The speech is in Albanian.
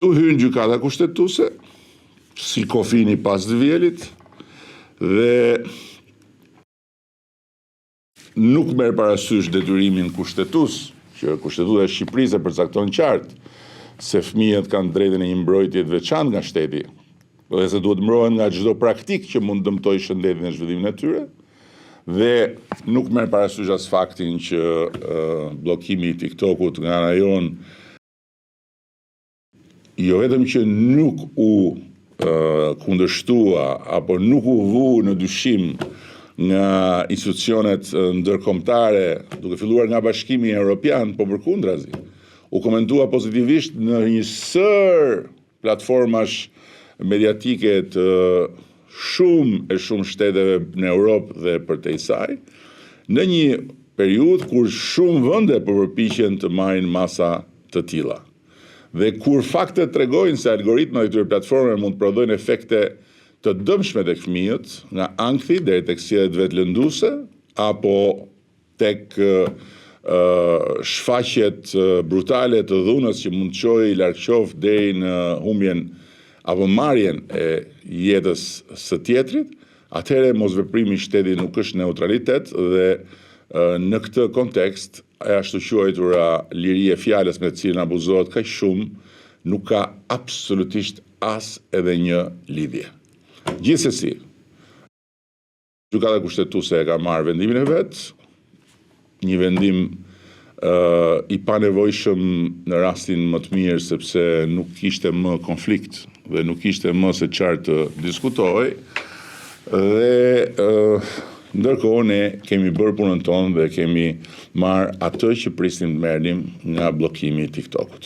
U hyn gjykata kushtetuese, si kofini pas Dvielit, dhe nuk merr parasysh detyrimin kushtetues, që Kushtetuta e Shqipërisë e përcakton qartë se fëmijët kanë drejtën e një mbrojtje të veçantë nga shteti, dhe se duhet mbrohen nga çdo praktikë që mund dëmtojë shëndetin e zhvillimin e tyre, dhe nuk merr parasysh as faktin që bllokimi i TikTokut nga ana jon jo vetëm që nuk u kundërshtua apo nuk u vu në dyshim nga institucionet ndërkombëtare, duke filluar nga Bashkimi Evropian, po përkundrazi, u komentua pozitivisht në një sër platformash mediatike të shumë shteteve në Europë dhe përtej saj, në një periudhë kur shumë vende përpiqen të marrin masa të tilla. Dhe kur faktet tregojnë se algoritmat e këtyre platformave mund të prodhojnë efekte të dëmshme tek fëmijët, nga ankthi deri tek sjelljet vetlënduese apo tek shfaqjet brutale të dhunës që mund të çojë larg deri në humbjen apo marrjen e jetës së tjetrit, atëherë mosveprimi i shtetit nuk është neutralitet dhe në këtë kontekst e ashtu quajtura liri e fjalës me të cilën abuzohet kaq shumë nuk ka absolutisht as edhe një lidhje. Gjithsesi, gjykata kushtetuese e ka marrë vendimin e vet, një vendim i panevojshëm në rastin më të mirë sepse nuk kishte më konflikt dhe nuk kishte më se çfarë të diskutohej, dhe ndërkohë ne kemi bërë punën tonë dhe kemi marrë atë që prisnim të merrnim nga bllokimi i TikTokut.